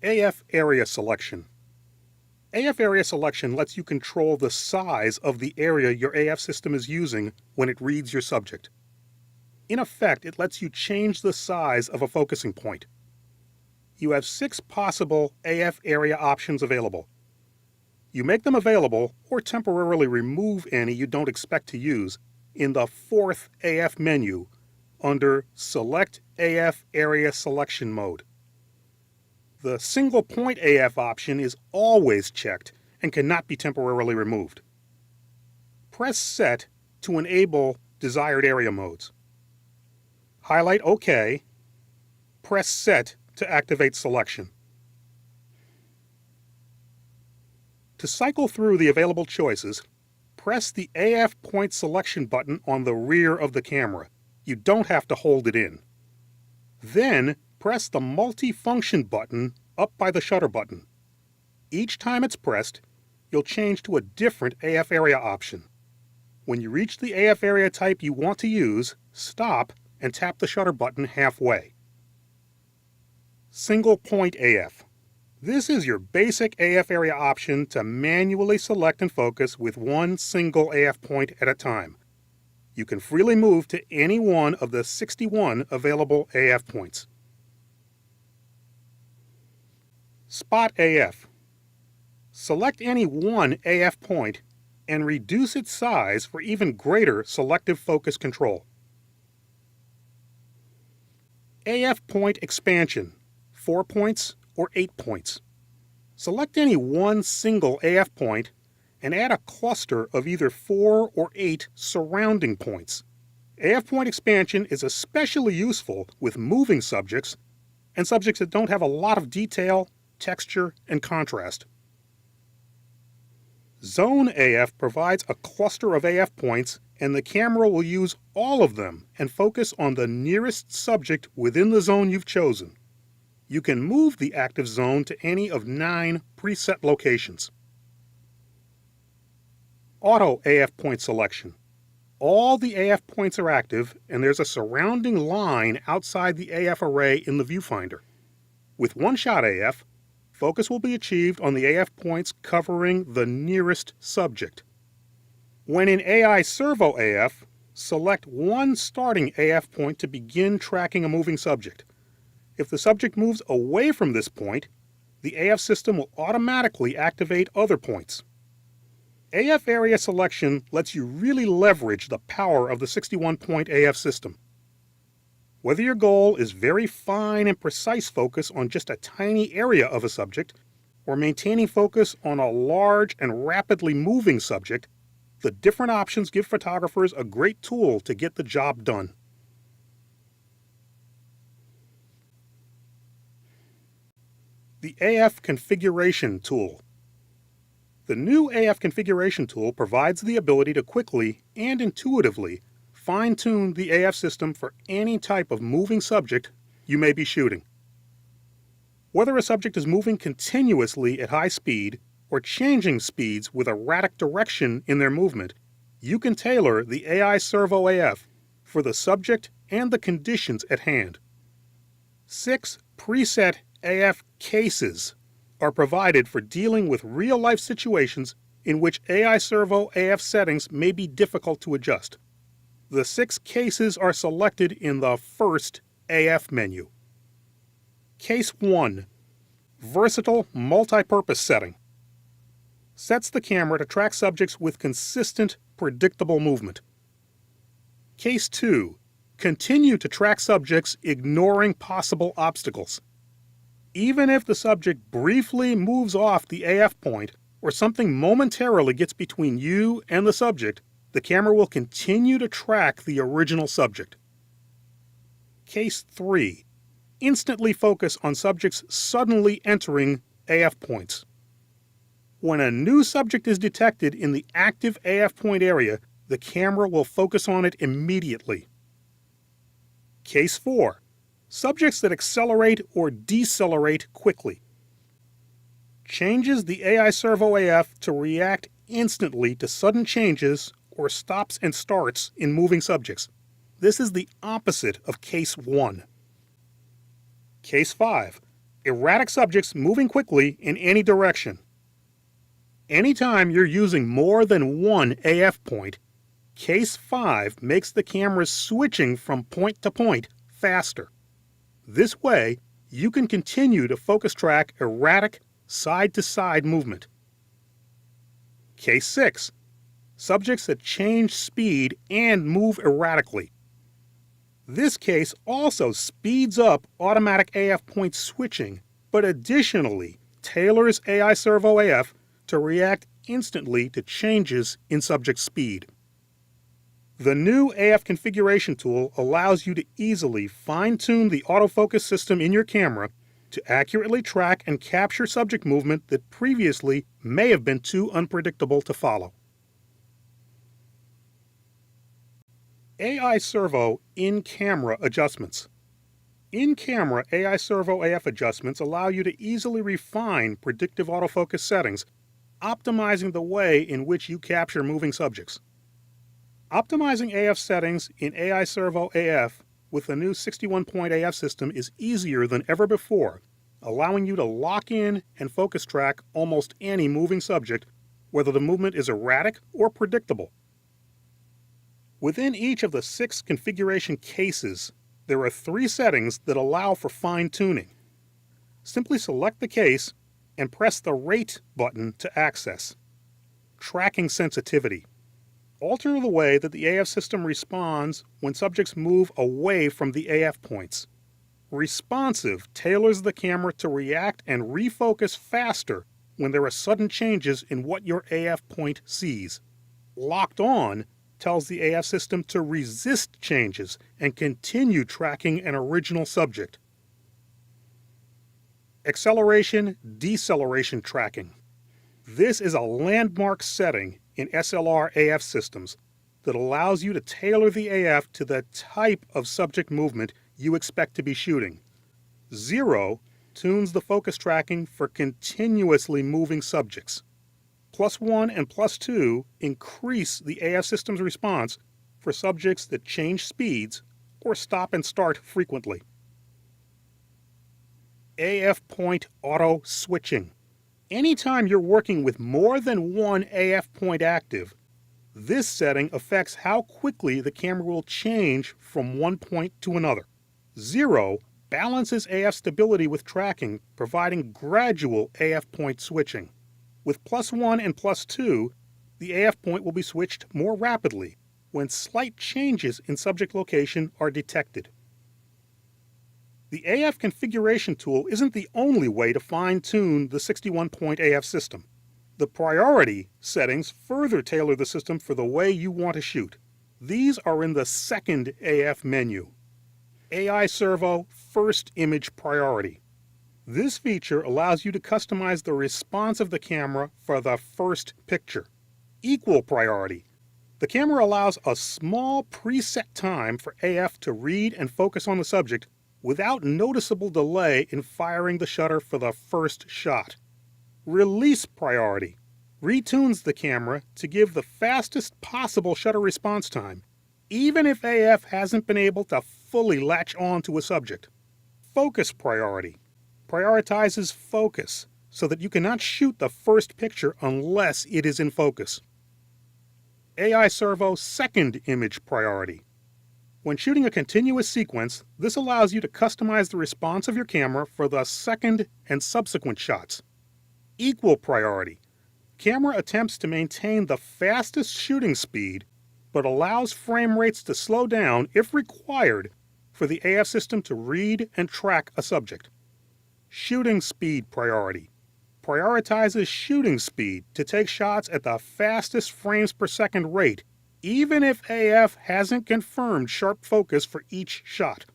AF area selection. AF area selection lets you control the size of the area your AF system is using when it reads your subject. In effect, it lets you change the size of a focusing point. You have 6 possible AF area options available. You make them available or temporarily remove any you don't expect to use in the 4th AF menu under Select AF Area Selection mode. The single point AF option is always checked and cannot be temporarily removed. Press Set to enable desired area modes. Highlight OK. Press Set to activate selection. To cycle through the available choices, press the AF point selection button on the rear of the camera. You don't have to hold it in. Then, press the multi-function button up by the shutter button. Each time it's pressed, you'll change to a different AF area option. When you reach the AF area type you want to use, stop and tap the shutter button halfway. Single point AF. This is your basic AF area option to manually select and focus with one single AF point at a time. You can freely move to any one of the 61 available AF points. Spot AF. Select any one AF point and reduce its size for even greater selective focus control. AF point expansion, 4 points or 8 points. Select any one single AF point and add a cluster of either 4 or 8 surrounding points. AF point expansion is especially useful with moving subjects and subjects that don't have a lot of detail, texture, and contrast. Zone AF provides a cluster of AF points, and the camera will use all of them and focus on the nearest subject within the zone you've chosen. You can move the active zone to any of 9 preset locations. Auto AF point selection. All the AF points are active, and there's a surrounding line outside the AF array in the viewfinder. With one-shot AF, focus will be achieved on the AF points covering the nearest subject. When in AI servo AF, select one starting AF point to begin tracking a moving subject. If the subject moves away from this point, the AF system will automatically activate other points. AF area selection lets you really leverage the power of the 61-point AF system. Whether your goal is very fine and precise focus on just a tiny area of a subject, or maintaining focus on a large and rapidly moving subject, the different options give photographers a great tool to get the job done. The AF Configuration Tool. The new AF Configuration Tool provides the ability to quickly and intuitively fine-tune the AF system for any type of moving subject you may be shooting. Whether a subject is moving continuously at high speed or changing speeds with erratic direction in their movement, you can tailor the AI servo AF for the subject and the conditions at hand. 6 preset AF cases are provided for dealing with real-life situations in which AI servo AF settings may be difficult to adjust. The 6 cases are selected in the first AF menu. Case 1. Versatile Multipurpose Setting. Sets the camera to track subjects with consistent, predictable movement. Case 2. Continue to track subjects ignoring possible obstacles. Even if the subject briefly moves off the AF point or something momentarily gets between you and the subject, the camera will continue to track the original subject. Case 3. Instantly focus on subjects suddenly entering AF points. When a new subject is detected in the active AF point area, the camera will focus on it immediately. Case 4. Subjects that accelerate or decelerate quickly. Changes the AI servo AF to react instantly to sudden changes or stops and starts in moving subjects. This is the opposite of Case 1. Case 5. Erratic subjects moving quickly in any direction. Anytime you're using more than one AF point, Case 5 makes the camera's switching from point to point faster. This way, you can continue to focus track erratic side-to-side movement. Case 6. Subjects that change speed and move erratically. This case also speeds up automatic AF point switching, but additionally tailors AI Servo AF to react instantly to changes in subject speed. The new AF configuration tool allows you to easily fine-tune the autofocus system in your camera to accurately track and capture subject movement that previously may have been too unpredictable to follow. AI Servo in-camera adjustments. In-camera AI Servo AF adjustments allow you to easily refine predictive autofocus settings, optimizing the way in which you capture moving subjects. Optimizing AF settings in AI Servo AF with the new 61-point AF system is easier than ever before, allowing you to lock in and focus track almost any moving subject, whether the movement is erratic or predictable. Within each of the 6 configuration cases, there are 3 settings that allow for fine-tuning. Simply select the case and press the Rate button to access. Tracking sensitivity. Alter the way that the AF system responds when subjects move away from the AF points. Responsive tailors the camera to react and refocus faster when there are sudden changes in what your AF point sees. Locked on tells the AF system to resist changes and continue tracking an original subject. Acceleration-deceleration tracking. This is a landmark setting in SLR AF systems that allows you to tailor the AF to the type of subject movement you expect to be shooting. 0 tunes the focus tracking for continuously moving subjects. +1 and +2 increase the AF system's response for subjects that change speeds or stop and start frequently. AF point auto switching. Anytime you're working with more than one AF point active, this setting affects how quickly the camera will change from one point to another. 0 balances AF stability with tracking, providing gradual AF point switching. With +1 and +2, the AF point will be switched more rapidly when slight changes in subject location are detected. The AF configuration tool isn't the only way to fine-tune the 61-point AF system. The priority settings further tailor the system for the way you want to shoot. These are in the second AF menu. AI Servo First Image Priority. This feature allows you to customize the response of the camera for the first picture. Equal priority. The camera allows a small preset time for AF to read and focus on the subject without noticeable delay in firing the shutter for the first shot. Release priority retunes the camera to give the fastest possible shutter response time, even if AF hasn't been able to fully latch on to a subject. Focus priority prioritizes focus so that you cannot shoot the first picture unless it is in focus. AI Servo Second Image Priority. When shooting a continuous sequence, this allows you to customize the response of your camera for the second and subsequent shots. Equal priority. Camera attempts to maintain the fastest shooting speed, but allows frame rates to slow down if required for the AF system to read and track a subject. Shooting speed priority. Prioritizes shooting speed to take shots at the fastest frames per second rate, even if AF hasn't confirmed sharp focus for each shot.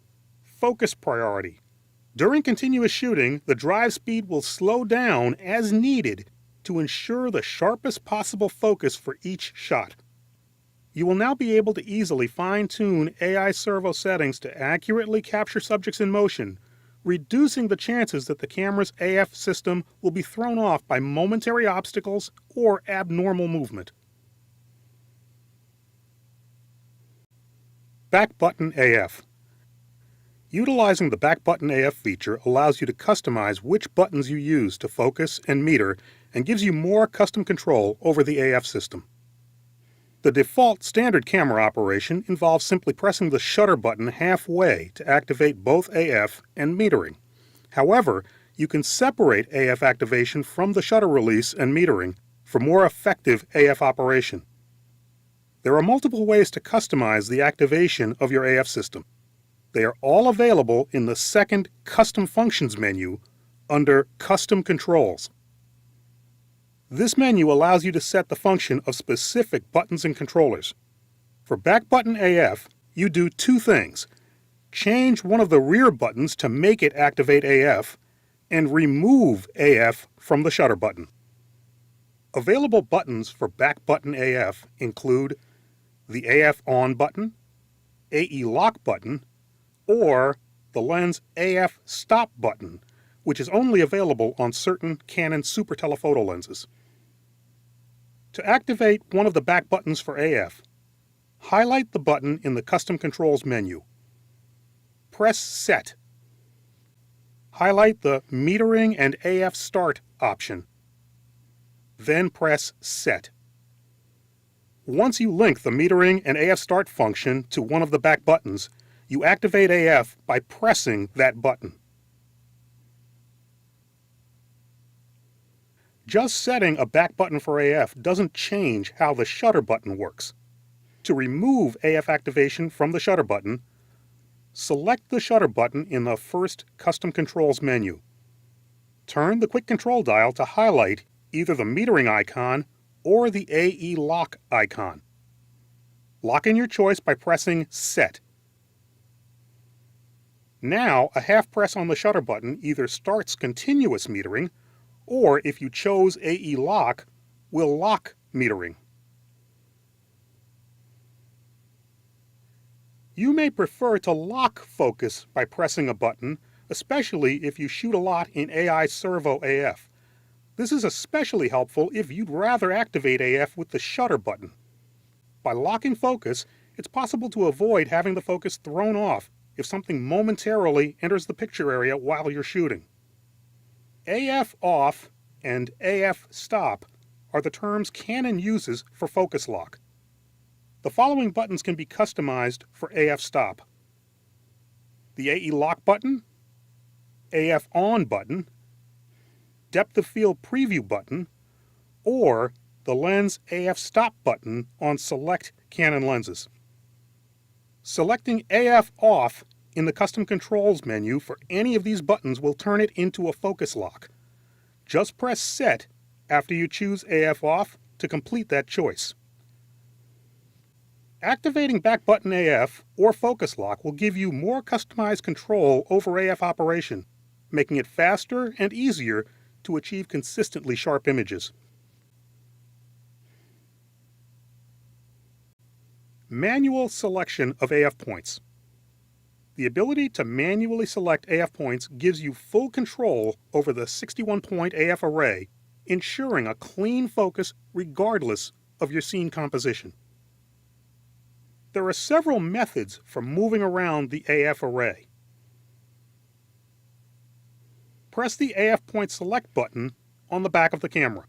Focus priority. During continuous shooting, the drive speed will slow down as needed to ensure the sharpest possible focus for each shot. You will now be able to easily fine-tune AI Servo settings to accurately capture subjects in motion, reducing the chances that the camera's AF system will be thrown off by momentary obstacles or abnormal movement. Back button AF. Utilizing the back button AF feature allows you to customize which buttons you use to focus and meter and gives you more custom control over the AF system. The default standard camera operation involves simply pressing the shutter button halfway to activate both AF and metering. However, you can separate AF activation from the shutter release and metering for more effective AF operation. There are multiple ways to customize the activation of your AF system. They are all available in the second Custom Functions menu under Custom Controls. This menu allows you to set the function of specific buttons and controllers. For back button AF, you do two things: change one of the rear buttons to make it activate AF, and remove AF from the shutter button. Available buttons for back button AF include the AF On button, AE Lock button, or the lens AF Stop button, which is only available on certain Canon super telephoto lenses. To activate one of the back buttons for AF, highlight the button in the Custom Controls menu. Press Set. Highlight the Metering and AF Start option. Then press Set. Once you link the Metering and AF Start function to one of the back buttons, you activate AF by pressing that button. Just setting a back button for AF doesn't change how the shutter button works. To remove AF activation from the shutter button, select the shutter button in the first Custom Controls menu. Turn the quick control dial to highlight either the metering icon or the AE Lock icon. Lock in your choice by pressing Set. Now, a half press on the shutter button either starts continuous metering, or if you chose AE Lock, will lock metering. You may prefer to lock focus by pressing a button, especially if you shoot a lot in AI servo AF. This is especially helpful if you'd rather activate AF with the shutter button. By locking focus, it's possible to avoid having the focus thrown off if something momentarily enters the picture area while you're shooting. AF Off and AF Stop are the terms Canon uses for focus lock. The following buttons can be customized for AF Stop: the AE Lock button, AF On button, Depth of Field Preview button, or the Lens AF Stop button on select Canon lenses. Selecting AF Off in the Custom Controls menu for any of these buttons will turn it into a focus lock. Just press Set after you choose AF Off to complete that choice. Activating back button AF or focus lock will give you more customized control over AF operation, making it faster and easier to achieve consistently sharp images. Manual selection of AF points. The ability to manually select AF points gives you full control over the 61-point AF array, ensuring a clean focus regardless of your scene composition. There are several methods for moving around the AF array. Press the AF Point Select button on the back of the camera.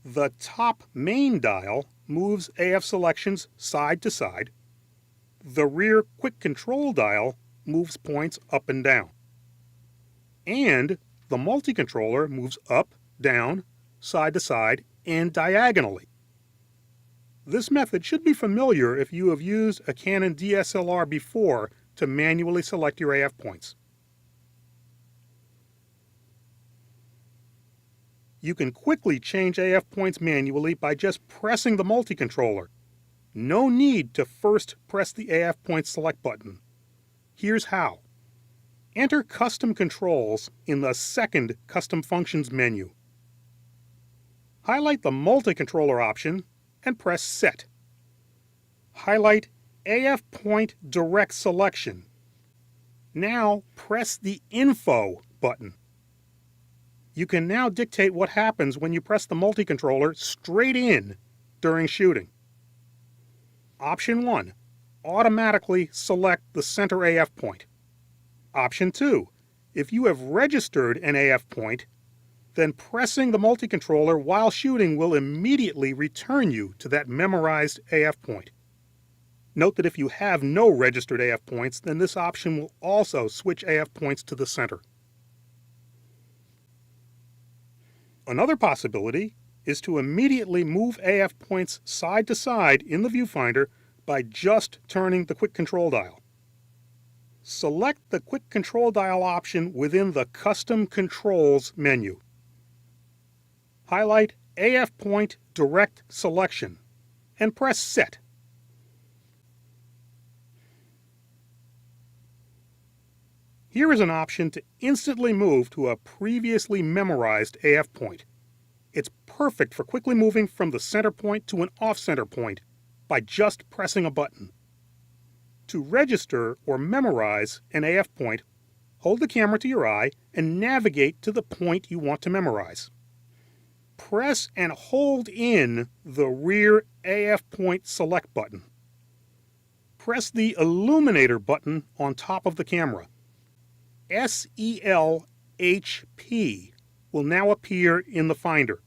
The top main dial moves AF selections side to side. The rear quick control dial moves points up and down. And the multi-controller moves up, down, side to side, and diagonally. This method should be familiar if you have used a Canon DSLR before to manually select your AF points. You can quickly change AF points manually by just pressing the multi-controller. No need to first press the AF Point Select button. Here's how. Enter Custom Controls in the second Custom Functions menu. Highlight the multi-controller option and press Set. Highlight AF Point Direct Selection. Now press the Info button. You can now dictate what happens when you press the multi-controller straight in during shooting. Option 1. Automatically select the center AF point. Option 2. If you have registered an AF point, then pressing the multi-controller while shooting will immediately return you to that memorized AF point. Note that if you have no registered AF points, then this option will also switch AF points to the center. Another possibility is to immediately move AF points side to side in the viewfinder by just turning the quick control dial. Select the quick control dial option within the Custom Controls menu. Highlight AF Point Direct Selection and press Set. Here is an option to instantly move to a previously memorized AF point. It's perfect for quickly moving from the center point to an off-center point by just pressing a button. To register or memorize an AF point, hold the camera to your eye and navigate to the point you want to memorize. Press and hold in the rear AF point select button. Press the illuminator button on top of the camera. SEL-HP will now appear in the finder.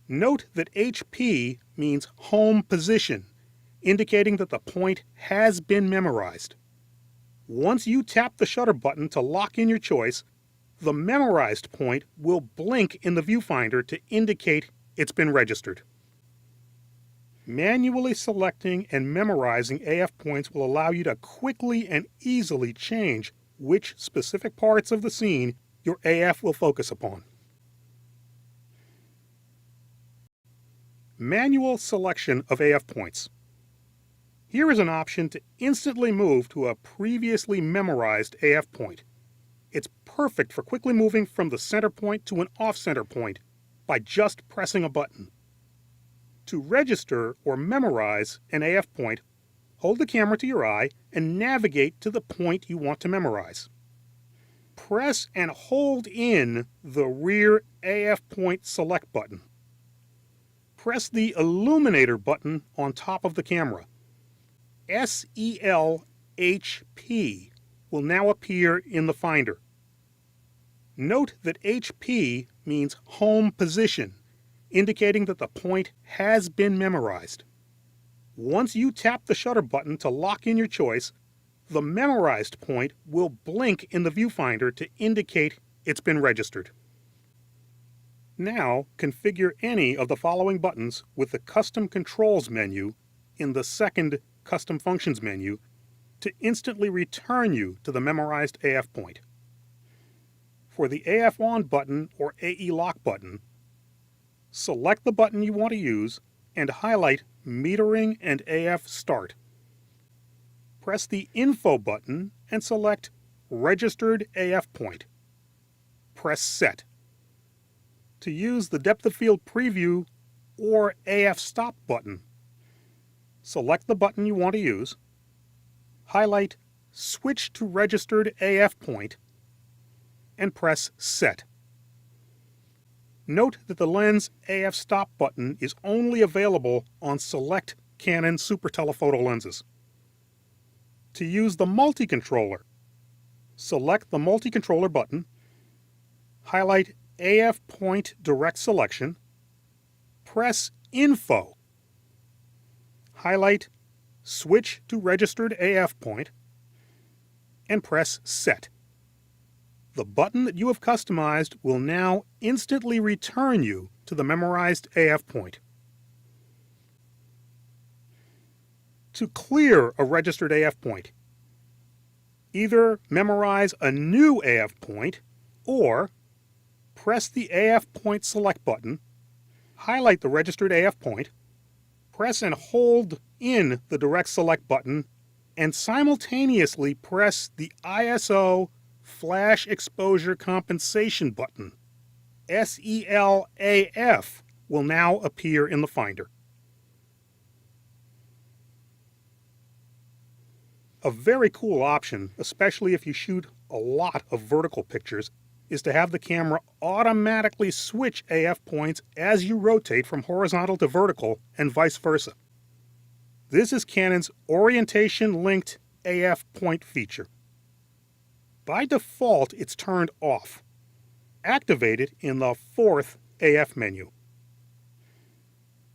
Note that HP means home position, indicating that the point has been memorized. Once you tap the shutter button to lock in your choice, the memorized point will blink in the viewfinder to indicate it's been registered. Manually selecting and memorizing AF points will allow you to quickly and easily change which specific parts of the scene your AF will focus upon. Manual selection of AF points. Here is an option to instantly move to a previously memorized AF point. It's perfect for quickly moving from the center point to an off-center point by just pressing a button. To register or memorize an AF point, hold the camera to your eye and navigate to the point you want to memorize. Press and hold in the rear AF point select button. Press the illuminator button on top of the camera. SEL-HP will now appear in the finder. Note that HP means home position, indicating that the point has been memorized. Once you tap the shutter button to lock in your choice, the memorized point will blink in the viewfinder to indicate it's been registered. Now, configure any of the following buttons with the Custom Controls menu in the second Custom Functions menu to instantly return you to the memorized AF point. For the AF On button or AE Lock button, select the button you want to use and highlight Metering and AF Start. Press the Info button and select Registered AF Point. Press Set. To use the Depth of Field Preview or AF Stop button, select the button you want to use, highlight Switch to Registered AF Point, and press Set. Note that the lens AF Stop button is only available on select Canon Super Telephoto lenses. To use the multi-controller, select the multi-controller button, highlight AF Point Direct Selection, press Info, highlight Switch to Registered AF Point, and press Set. The button that you have customized will now instantly return you to the memorized AF point. To clear a registered AF point, either memorize a new AF point or press the AF Point Select button, highlight the registered AF point, press and hold in the Direct Select button, and simultaneously press the ISO Flash Exposure Compensation button. SELAF will now appear in the finder. A very cool option, especially if you shoot a lot of vertical pictures, is to have the camera automatically switch AF points as you rotate from horizontal to vertical and vice versa. This is Canon's Orientation Linked AF Point feature. By default, it's turned off. Activate it in the fourth AF menu.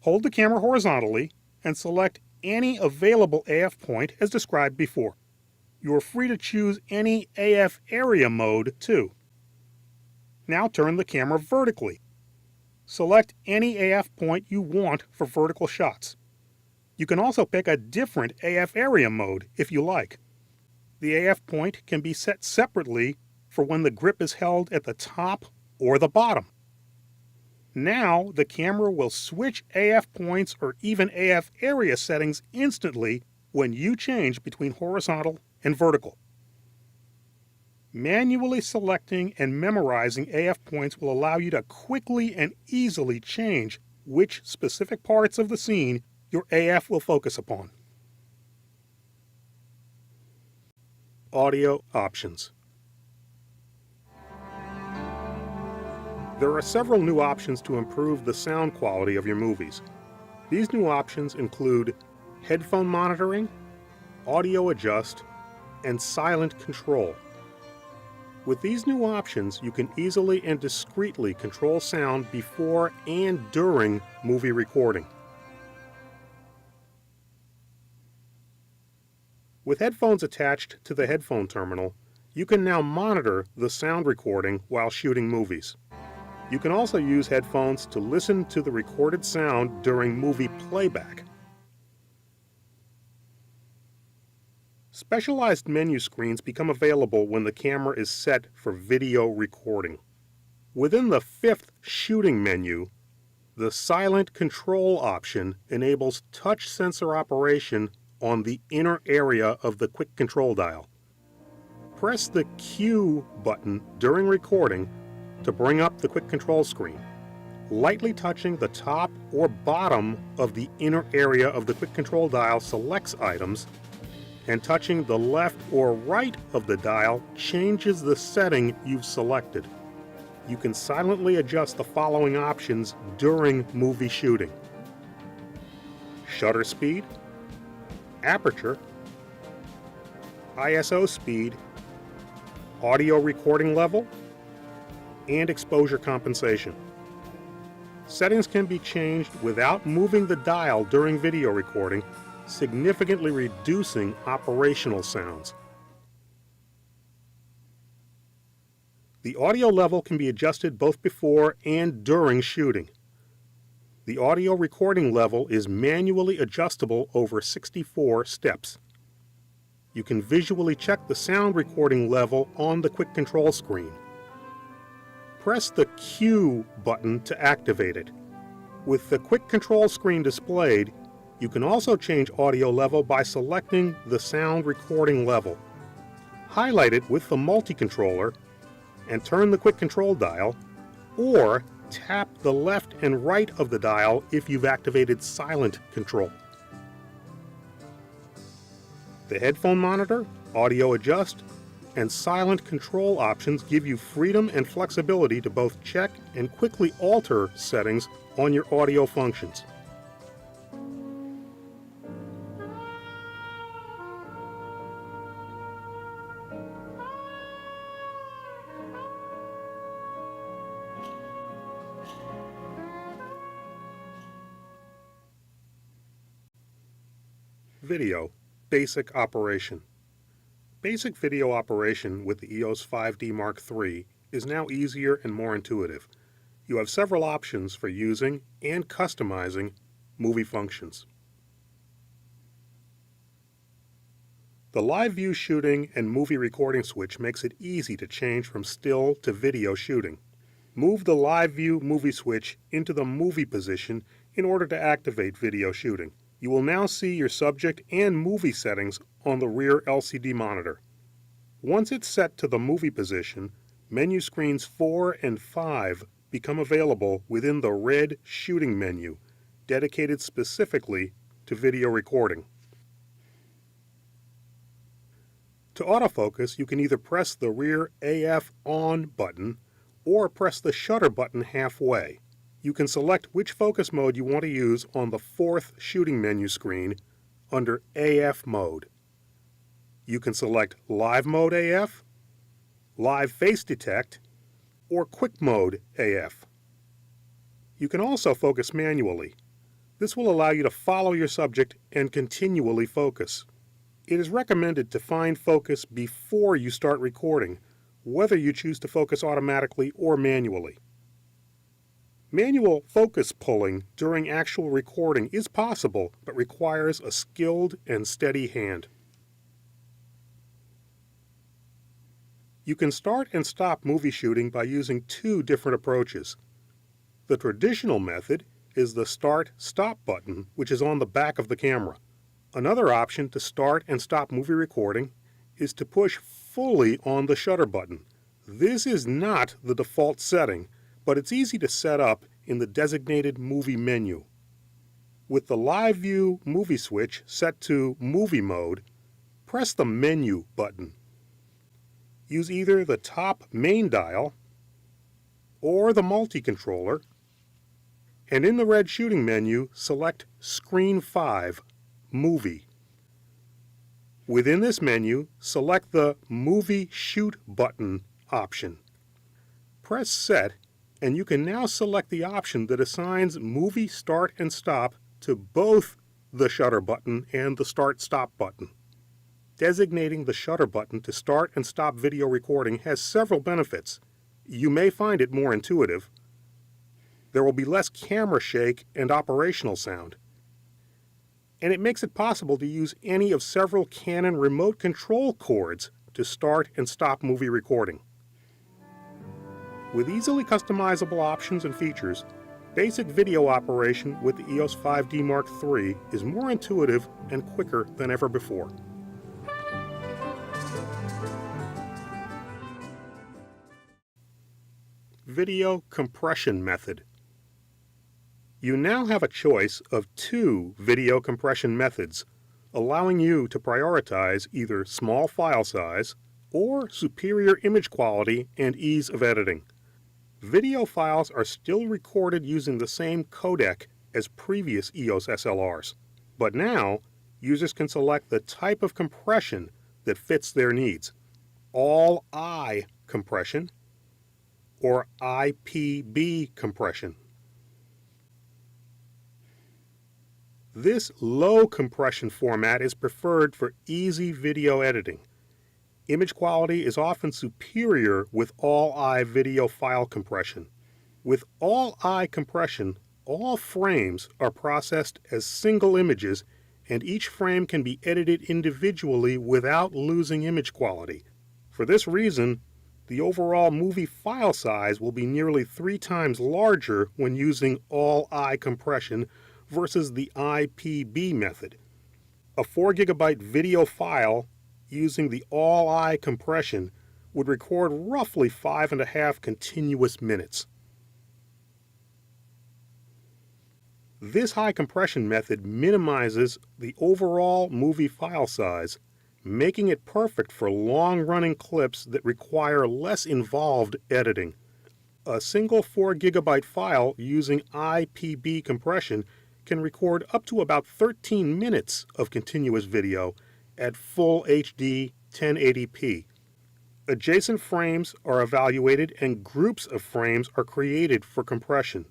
Hold the camera horizontally and select any available AF point as described before. You are free to choose any AF area mode too. Now turn the camera vertically. Select any AF point you want for vertical shots. You can also pick a different AF area mode if you like. The AF point can be set separately for when the grip is held at the top or the bottom. Now the camera will switch AF points or even AF area settings instantly when you change between horizontal and vertical. Manually selecting and memorizing AF points will allow you to quickly and easily change which specific parts of the scene your AF will focus upon. Audio options. There are several new options to improve the sound quality of your movies. These new options include headphone monitoring, audio adjust, and silent control. With these new options, you can easily and discreetly control sound before and during movie recording. With headphones attached to the headphone terminal, you can now monitor the sound recording while shooting movies. You can also use headphones to listen to the recorded sound during movie playback. Specialized menu screens become available when the camera is set for video recording. Within the fifth shooting menu, the silent control option enables touch sensor operation on the inner area of the quick control dial. Press the Q button during recording to bring up the quick control screen. Lightly touching the top or bottom of the inner area of the quick control dial selects items, and touching the left or right of the dial changes the setting you've selected. You can silently adjust the following options during movie shooting: shutter speed, aperture, ISO speed, audio recording level, and exposure compensation. Settings can be changed without moving the dial during video recording, significantly reducing operational sounds. The audio level can be adjusted both before and during shooting. The audio recording level is manually adjustable over 64 steps. You can visually check the sound recording level on the quick control screen. Press the Q button to activate it. With the quick control screen displayed, you can also change audio level by selecting the sound recording level. Highlight it with the multi-controller and turn the quick control dial, or tap the left and right of the dial if you've activated silent control. The headphone monitor, audio adjust, and silent control options give you freedom and flexibility to both check and quickly alter settings on your audio functions. Video, basic operation. Basic video operation with the EOS 5D Mark III is now easier and more intuitive. You have several options for using and customizing movie functions. The live view shooting and movie recording switch makes it easy to change from still to video shooting. Move the live view movie switch into the movie position in order to activate video shooting. You will now see your subject and movie settings on the rear LCD monitor. Once it's set to the movie position, menu screens 4 and 5 become available within the red shooting menu, dedicated specifically to video recording. To autofocus, you can either press the rear AF on button or press the shutter button halfway. You can select which focus mode you want to use on the fourth shooting menu screen under AF mode. You can select Live Mode AF, Live Face Detect, or Quick Mode AF. You can also focus manually. This will allow you to follow your subject and continually focus. It is recommended to find focus before you start recording, whether you choose to focus automatically or manually. Manual focus pulling during actual recording is possible, but requires a skilled and steady hand. You can start and stop movie shooting by using two different approaches. The traditional method is the Start-Stop button, which is on the back of the camera. Another option to start and stop movie recording is to push fully on the shutter button. This is not the default setting, but it's easy to set up in the designated movie menu. With the Live View movie switch set to Movie Mode, press the Menu button. Use either the top main dial or the multi-controller, and in the red shooting menu, select Screen 5, Movie. Within this menu, select the Movie Shoot button option. Press Set, and you can now select the option that assigns Movie Start and Stop to both the shutter button and the Start-Stop button. Designating the shutter button to start and stop video recording has several benefits. You may find it more intuitive. There will be less camera shake and operational sound. And it makes it possible to use any of several Canon remote control cords to start and stop movie recording. With easily customizable options and features, basic video operation with the EOS 5D Mark III is more intuitive and quicker than ever before. Video compression method. You now have a choice of two video compression methods, allowing you to prioritize either small file size or superior image quality and ease of editing. Video files are still recorded using the same codec as previous EOS SLRs, but now users can select the type of compression that fits their needs: all-I compression or IPB compression. This low compression format is preferred for easy video editing. Image quality is often superior with all-I video file compression. With all-I compression, all frames are processed as single images, and each frame can be edited individually without losing image quality. For this reason, the overall movie file size will be nearly 3 times larger when using all-I compression versus the IPB method. A 4 GB video file using the all-I compression would record roughly 5.5 continuous minutes. This high compression method minimizes the overall movie file size, making it perfect for long-running clips that require less involved editing. A single 4 GB file using IPB compression can record up to about 13 minutes of continuous video at full HD 1080p. Adjacent frames are evaluated and groups of frames are created for compression.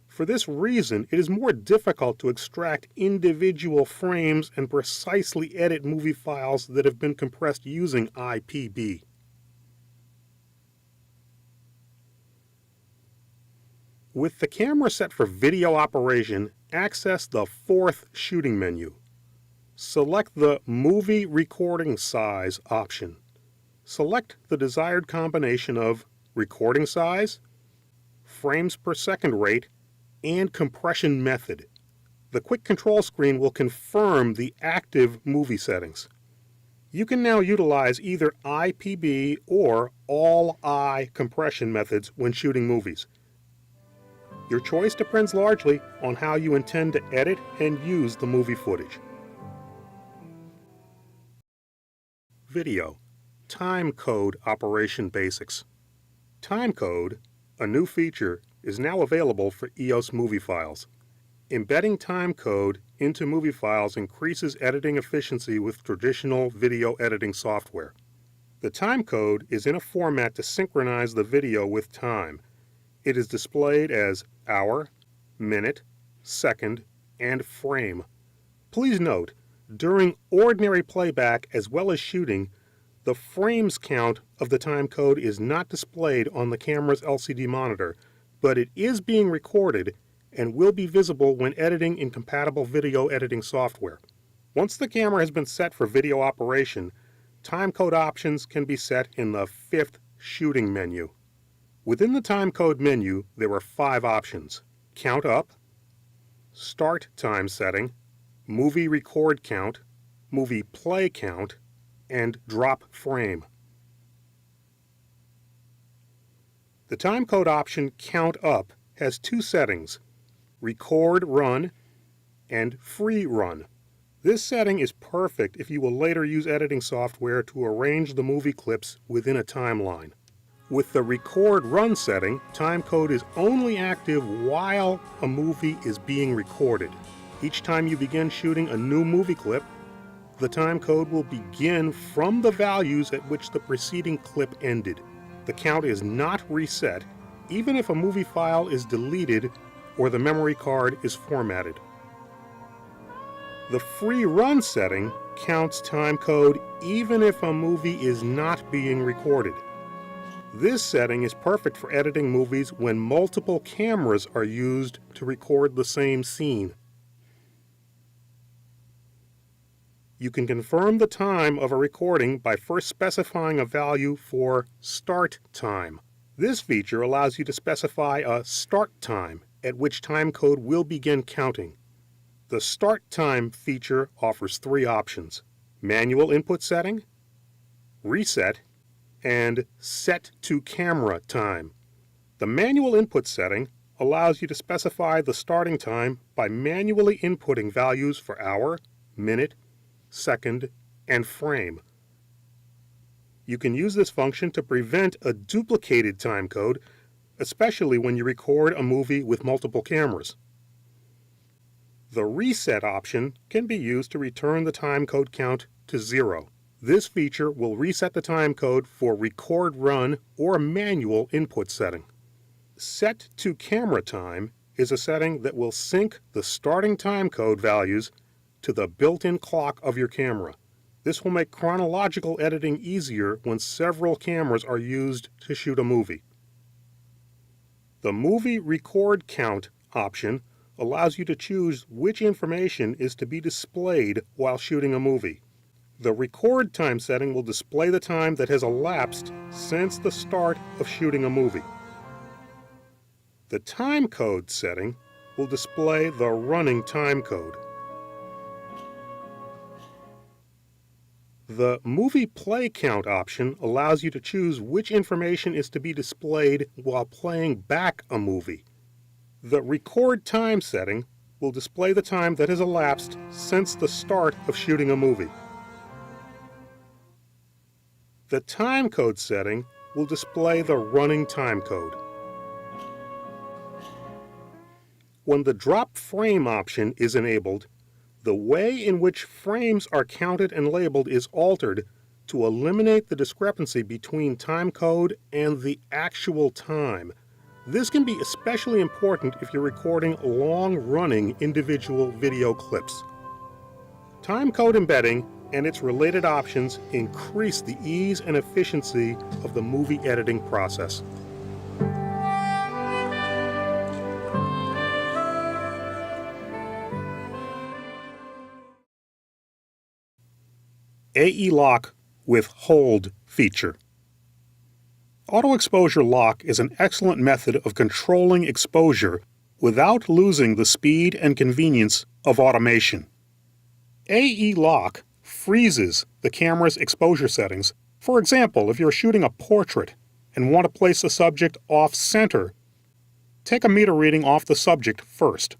For this reason, it is more difficult to extract individual frames and precisely edit movie files that have been compressed using IPB. With the camera set for video operation, access the fourth shooting menu. Select the Movie Recording Size option. Select the desired combination of recording size, frames per second rate, and compression method. The quick control screen will confirm the active movie settings. You can now utilize either IPB or all-I compression methods when shooting movies. Your choice depends largely on how you intend to edit and use the movie footage. Video. Timecode operation basics. Timecode, a new feature, is now available for EOS movie files. Embedding timecode into movie files increases editing efficiency with traditional video editing software. The timecode is in a format to synchronize the video with time. It is displayed as hour, minute, second, and frame. Please note, during ordinary playback as well as shooting, the frames count of the timecode is not displayed on the camera's LCD monitor, but it is being recorded and will be visible when editing in compatible video editing software. Once the camera has been set for video operation, timecode options can be set in the fifth shooting menu. Within the timecode menu, there are 5 options: count up, start time setting, movie record count, movie play count, and drop frame. The timecode option count up has 2 settings: record run and free run. This setting is perfect if you will later use editing software to arrange the movie clips within a timeline. With the record run setting, timecode is only active while a movie is being recorded. Each time you begin shooting a new movie clip, the timecode will begin from the values at which the preceding clip ended. The count is not reset, even if a movie file is deleted or the memory card is formatted. The free run setting counts timecode even if a movie is not being recorded. This setting is perfect for editing movies when multiple cameras are used to record the same scene. You can confirm the time of a recording by first specifying a value for start time. This feature allows you to specify a start time at which timecode will begin counting. The start time feature offers 3 options: manual input setting, reset, and set to camera time. The manual input setting allows you to specify the starting time by manually inputting values for hour, minute, second, and frame. You can use this function to prevent a duplicated timecode, especially when you record a movie with multiple cameras. The reset option can be used to return the timecode count to 0. This feature will reset the timecode for record run or manual input setting. Set to camera time is a setting that will sync the starting timecode values to the built-in clock of your camera. This will make chronological editing easier when several cameras are used to shoot a movie. The movie record count option allows you to choose which information is to be displayed while shooting a movie. The record time setting will display the time that has elapsed since the start of shooting a movie. The timecode setting will display the running timecode. The movie play count option allows you to choose which information is to be displayed while playing back a movie. The record time setting will display the time that has elapsed since the start of shooting a movie. The timecode setting will display the running timecode. When the drop frame option is enabled, the way in which frames are counted and labeled is altered to eliminate the discrepancy between timecode and the actual time. This can be especially important if you're recording long-running individual video clips. Timecode embedding and its related options increase the ease and efficiency of the movie editing process. AE lock with hold feature. Auto exposure lock is an excellent method of controlling exposure without losing the speed and convenience of automation. AE lock freezes the camera's exposure settings. For example, if you're shooting a portrait and want to place the subject off-center, take a meter reading off the subject first.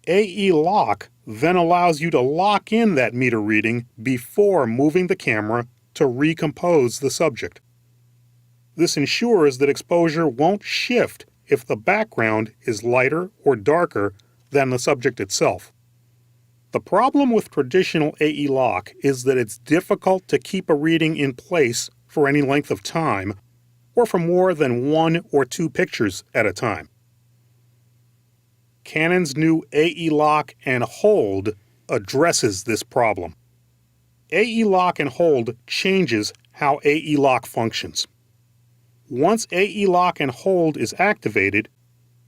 AE lock then allows you to lock in that meter reading before moving the camera to recompose the subject. This ensures that exposure won't shift if the background is lighter or darker than the subject itself. The problem with traditional AE lock is that it's difficult to keep a reading in place for any length of time, or for more than 1 or 2 pictures at a time. Canon's new AE lock and hold addresses this problem. AE lock and hold changes how AE lock functions. Once AE lock and hold is activated,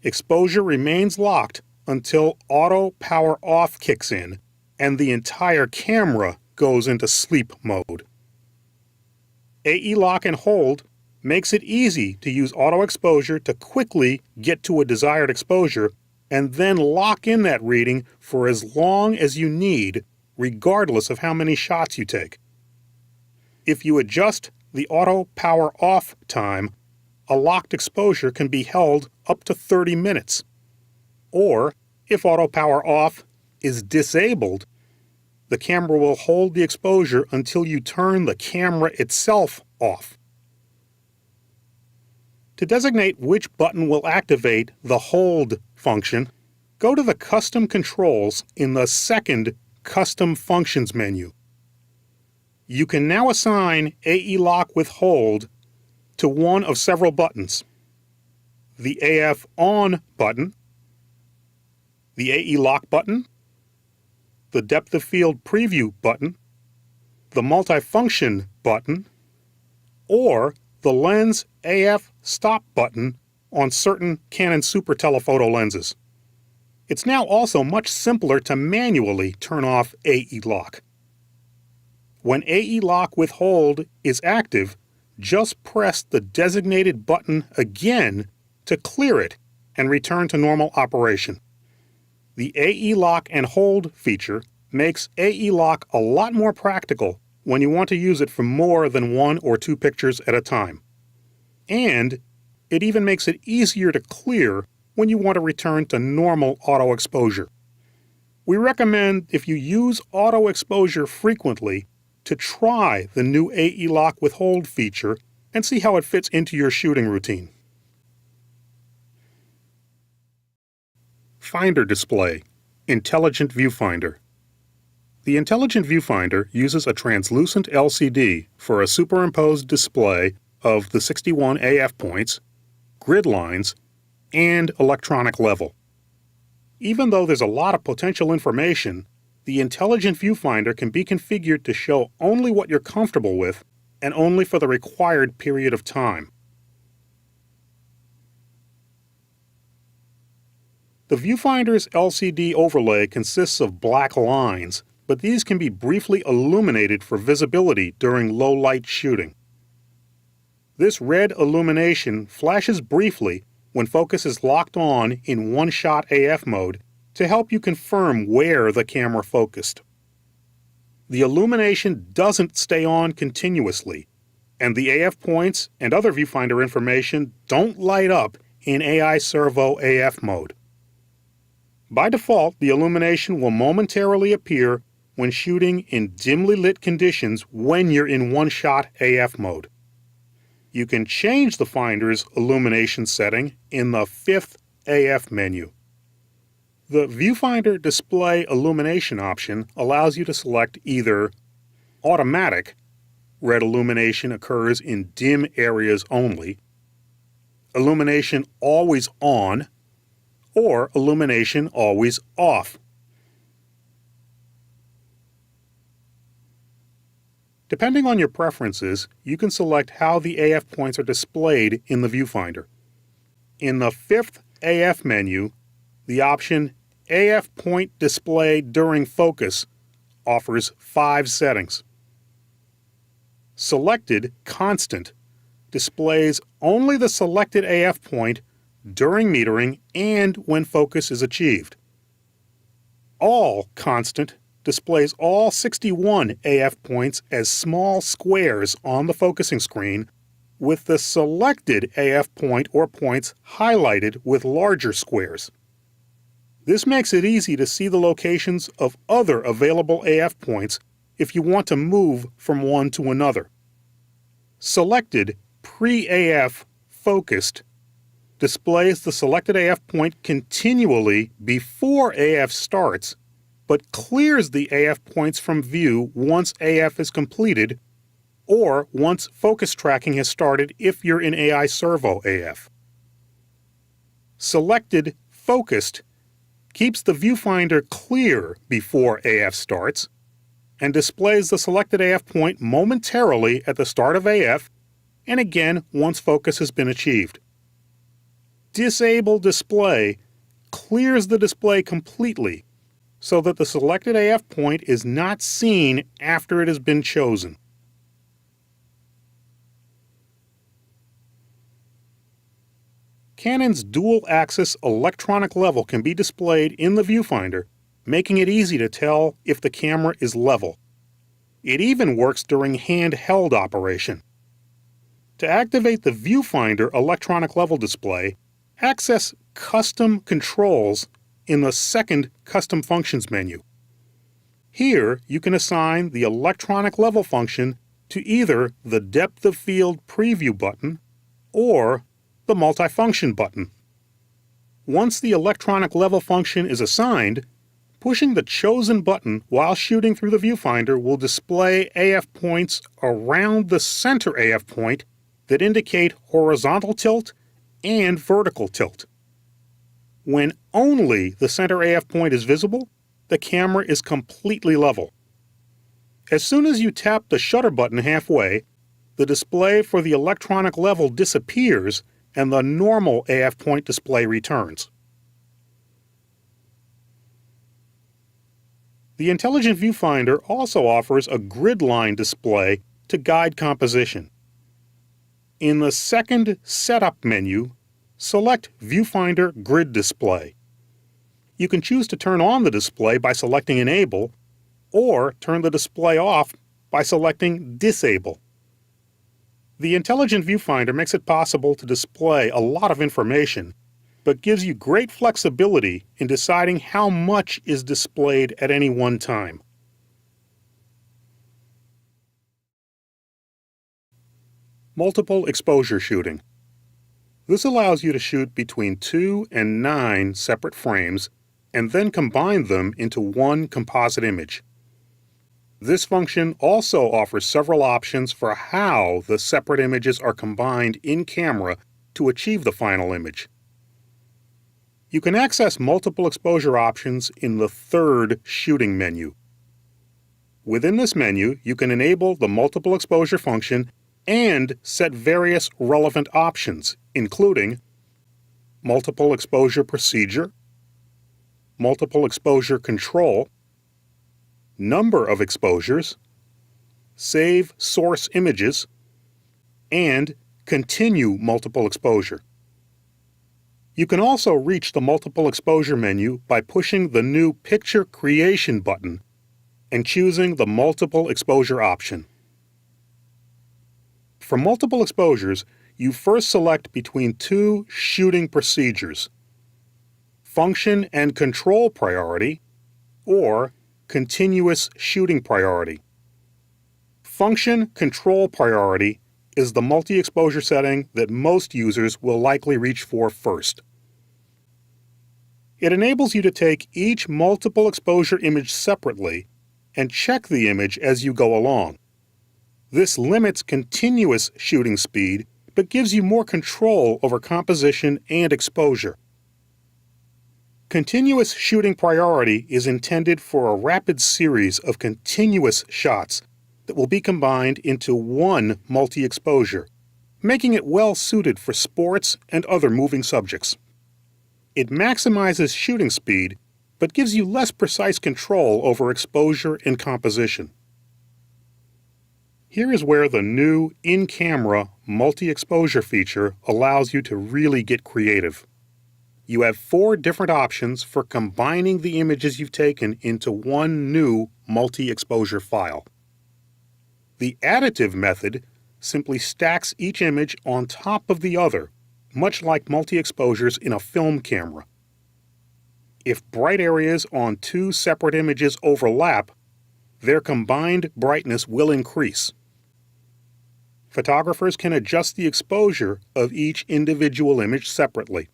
exposure remains locked until auto power off kicks in and the entire camera goes into sleep mode. AE lock and hold makes it easy to use auto exposure to quickly get to a desired exposure and then lock in that reading for as long as you need, regardless of how many shots you take. If you adjust the auto power off time, a locked exposure can be held up to 30 minutes. Or, if auto power off is disabled, the camera will hold the exposure until you turn the camera itself off. To designate which button will activate the hold function, go to the Custom Controls in the second Custom Functions menu. You can now assign AE lock with hold to one of several buttons: the AF on button, the AE lock button, the depth of field preview button, the multifunction button, or the lens AF stop button on certain Canon Super Telephoto lenses. It's now also much simpler to manually turn off AE lock. When AE lock with hold is active, just press the designated button again to clear it and return to normal operation. The AE lock and hold feature makes AE lock a lot more practical when you want to use it for more than 1 or 2 pictures at a time. And it even makes it easier to clear when you want to return to normal auto exposure. We recommend, if you use auto exposure frequently, to try the new AE lock with hold feature and see how it fits into your shooting routine. Finder display, Intelligent Viewfinder. The Intelligent Viewfinder uses a translucent LCD for a superimposed display of the 61 AF points, grid lines, and electronic level. Even though there's a lot of potential information, the Intelligent Viewfinder can be configured to show only what you're comfortable with and only for the required period of time. The viewfinder's LCD overlay consists of black lines, but these can be briefly illuminated for visibility during low-light shooting. This red illumination flashes briefly when focus is locked on in one-shot AF mode to help you confirm where the camera focused. The illumination doesn't stay on continuously, and the AF points and other viewfinder information don't light up in AI servo AF mode. By default, the illumination will momentarily appear when shooting in dimly lit conditions when you're in one-shot AF mode. You can change the finder's illumination setting in the 5th AF menu. The Viewfinder Display Illumination option allows you to select either Automatic, red illumination occurs in dim areas only, Illumination Always On, or Illumination Always Off. Depending on your preferences, you can select how the AF points are displayed in the viewfinder. In the 5th AF menu, the option AF Point Display During Focus offers 5 settings. Selected Constant displays only the selected AF point during metering and when focus is achieved. All Constant displays all 61 AF points as small squares on the focusing screen, with the selected AF point or points highlighted with larger squares. This makes it easy to see the locations of other available AF points if you want to move from one to another. Selected Pre-AF Focused displays the selected AF point continually before AF starts but clears the AF points from view once AF is completed or once focus tracking has started if you're in AI servo AF. Selected Focused keeps the viewfinder clear before AF starts and displays the selected AF point momentarily at the start of AF and again once focus has been achieved. Disable Display clears the display completely so that the selected AF point is not seen after it has been chosen. Canon's dual-axis electronic level can be displayed in the viewfinder, making it easy to tell if the camera is level. It even works during handheld operation. To activate the viewfinder electronic level display, access Custom Controls in the second Custom Functions menu. Here, you can assign the electronic level function to either the Depth of Field Preview button or the Multifunction button. Once the electronic level function is assigned, pushing the chosen button while shooting through the viewfinder will display AF points around the center AF point that indicate horizontal tilt and vertical tilt. When only the center AF point is visible, the camera is completely level. As soon as you tap the shutter button halfway, the display for the electronic level disappears and the normal AF point display returns. The Intelligent Viewfinder also offers a grid line display to guide composition. In the second Setup menu, select Viewfinder Grid Display. You can choose to turn on the display by selecting Enable, or turn the display off by selecting Disable. The Intelligent Viewfinder makes it possible to display a lot of information, but gives you great flexibility in deciding how much is displayed at any one time. Multiple exposure shooting. This allows you to shoot between 2 and 9 separate frames and then combine them into one composite image. This function also offers several options for how the separate images are combined in camera to achieve the final image. You can access multiple exposure options in the third shooting menu. Within this menu, you can enable the multiple exposure function and set various relevant options, including multiple exposure procedure, multiple exposure control, number of exposures, save source images, and continue multiple exposure. You can also reach the multiple exposure menu by pushing the new Picture Creation button and choosing the multiple exposure option. For multiple exposures, you first select between two shooting procedures: function and control priority or continuous shooting priority. Function control priority is the multi-exposure setting that most users will likely reach for first. It enables you to take each multiple exposure image separately and check the image as you go along. This limits continuous shooting speed but gives you more control over composition and exposure. Continuous shooting priority is intended for a rapid series of continuous shots that will be combined into one multi-exposure, making it well suited for sports and other moving subjects. It maximizes shooting speed, but gives you less precise control over exposure and composition. Here is where the new in-camera multi-exposure feature allows you to really get creative. You have 4 different options for combining the images you've taken into one new multi-exposure file. The additive method simply stacks each image on top of the other, much like multi-exposures in a film camera. If bright areas on 2 separate images overlap, their combined brightness will increase. Photographers can adjust the exposure of each individual image separately.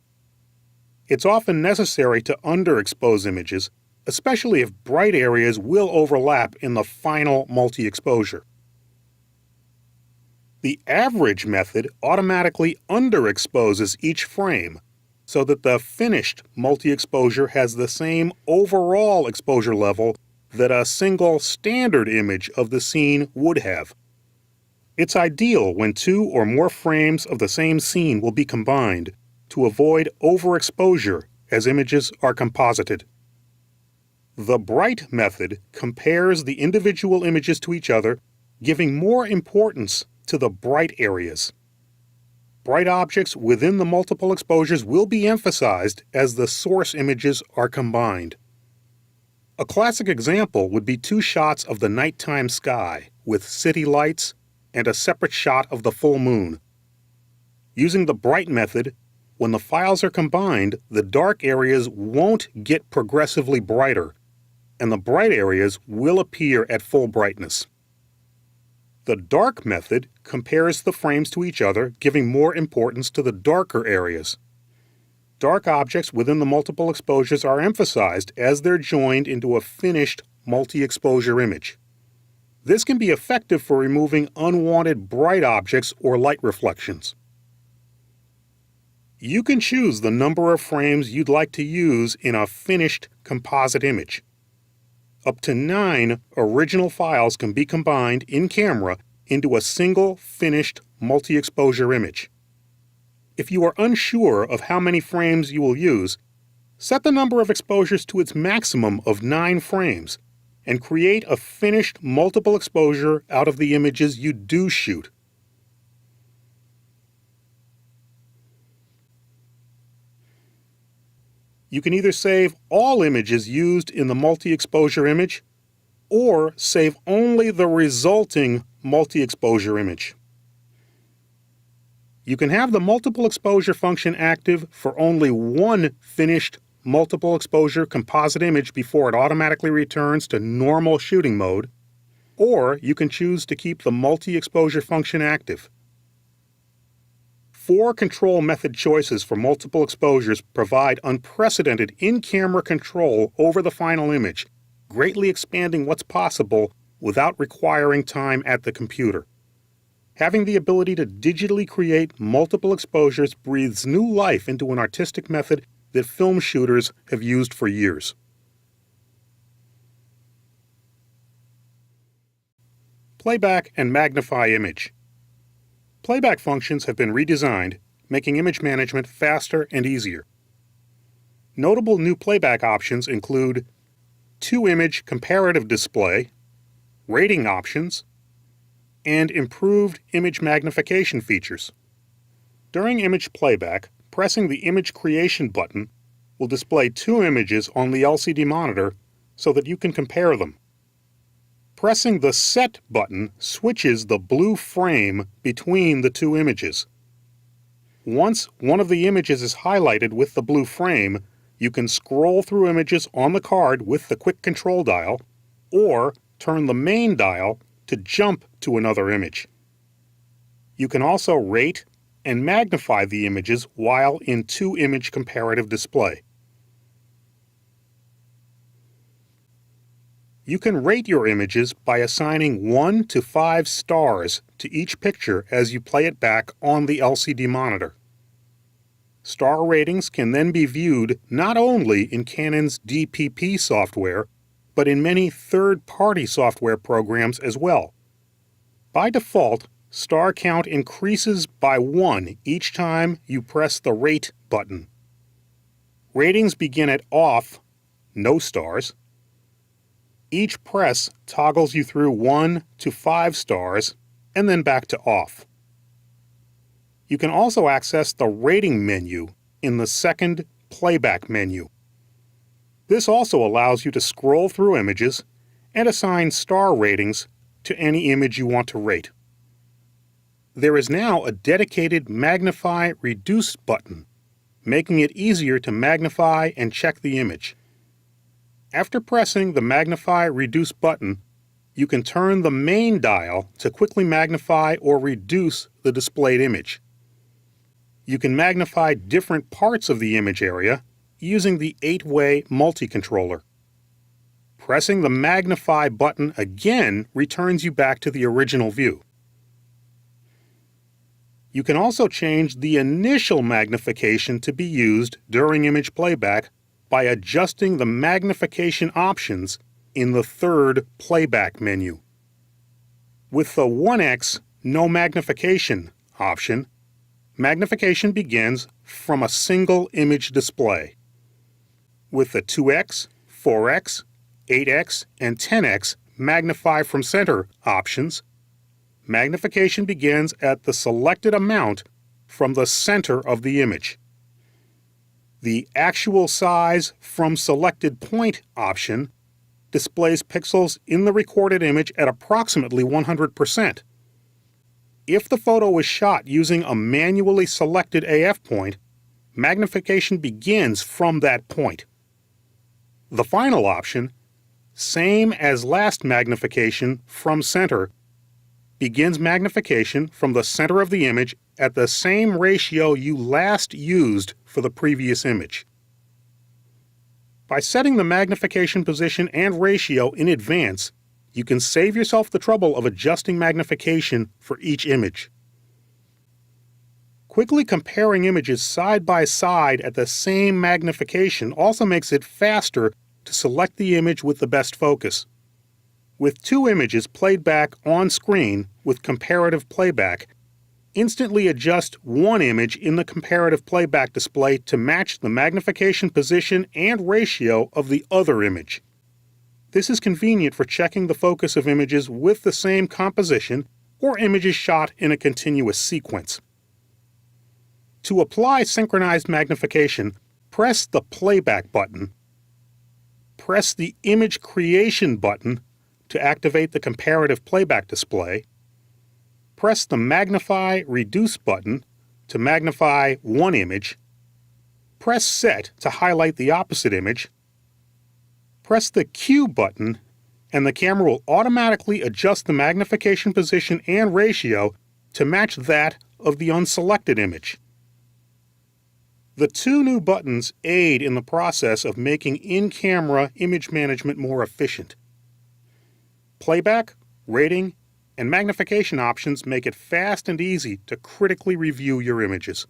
It's often necessary to underexpose images, especially if bright areas will overlap in the final multi-exposure. The average method automatically underexposes each frame so that the finished multi-exposure has the same overall exposure level that a single standard image of the scene would have. It's ideal when two or more frames of the same scene will be combined to avoid overexposure as images are composited. The bright method compares the individual images to each other, giving more importance to the bright areas. Bright objects within the multiple exposures will be emphasized as the source images are combined. A classic example would be two shots of the nighttime sky with city lights and a separate shot of the full moon. Using the bright method, when the files are combined, the dark areas won't get progressively brighter, and the bright areas will appear at full brightness. The dark method compares the frames to each other, giving more importance to the darker areas. Dark objects within the multiple exposures are emphasized as they're joined into a finished multi-exposure image. This can be effective for removing unwanted bright objects or light reflections. You can choose the number of frames you'd like to use in a finished composite image. Up to 9 original files can be combined in camera into a single finished multi-exposure image. If you are unsure of how many frames you will use, set the number of exposures to its maximum of 9 frames and create a finished multiple exposure out of the images you do shoot. You can either save all images used in the multi-exposure image or save only the resulting multi-exposure image. You can have the multiple exposure function active for only one finished multiple exposure composite image before it automatically returns to normal shooting mode, or you can choose to keep the multi-exposure function active. 4 control method choices for multiple exposures provide unprecedented in-camera control over the final image, greatly expanding what's possible without requiring time at the computer. Having the ability to digitally create multiple exposures breathes new life into an artistic method that film shooters have used for years. Playback and magnify image. Playback functions have been redesigned, making image management faster and easier. Notable new playback options include 2-image comparative display, rating options, and improved image magnification features. During image playback, pressing the Image Creation button will display 2 images on the LCD monitor so that you can compare them. Pressing the Set button switches the blue frame between the 2 images. Once one of the images is highlighted with the blue frame, you can scroll through images on the card with the quick control dial, or turn the main dial to jump to another image. You can also rate and magnify the images while in 2-image comparative display. You can rate your images by assigning 1 to 5 stars to each picture as you play it back on the LCD monitor. Star ratings can then be viewed not only in Canon's DPP software, but in many third-party software programs as well. By default, star count increases by 1 each time you press the Rate button. Ratings begin at off, no stars. Each press toggles you through 1 to 5 stars, and then back to off. You can also access the rating menu in the second Playback menu. This also allows you to scroll through images and assign star ratings to any image you want to rate. There is now a dedicated Magnify Reduce button, making it easier to magnify and check the image. After pressing the Magnify Reduce button, you can turn the main dial to quickly magnify or reduce the displayed image. You can magnify different parts of the image area using the 8-way multi-controller. Pressing the Magnify button again returns you back to the original view. You can also change the initial magnification to be used during image playback by adjusting the magnification options in the third Playback menu. With the 1x No Magnification option, magnification begins from a single image display. With the 2x, 4x, 8x, and 10x Magnify from Center options, magnification begins at the selected amount from the center of the image. The Actual Size from Selected Point option displays pixels in the recorded image at approximately 100%. If the photo is shot using a manually selected AF point, magnification begins from that point. The final option, Same as Last Magnification from Center, begins magnification from the center of the image at the same ratio you last used for the previous image. By setting the magnification position and ratio in advance, you can save yourself the trouble of adjusting magnification for each image. Quickly comparing images side by side at the same magnification also makes it faster to select the image with the best focus. With two images played back on screen with comparative playback, instantly adjust one image in the comparative playback display to match the magnification position and ratio of the other image. This is convenient for checking the focus of images with the same composition or images shot in a continuous sequence. To apply synchronized magnification, press the Playback button. Press the Image Creation button to activate the comparative playback display. Press the Magnify Reduce button to magnify one image. Press Set to highlight the opposite image. Press the Q button and the camera will automatically adjust the magnification position and ratio to match that of the unselected image. The two new buttons aid in the process of making in-camera image management more efficient. Playback, rating, and magnification options make it fast and easy to critically review your images.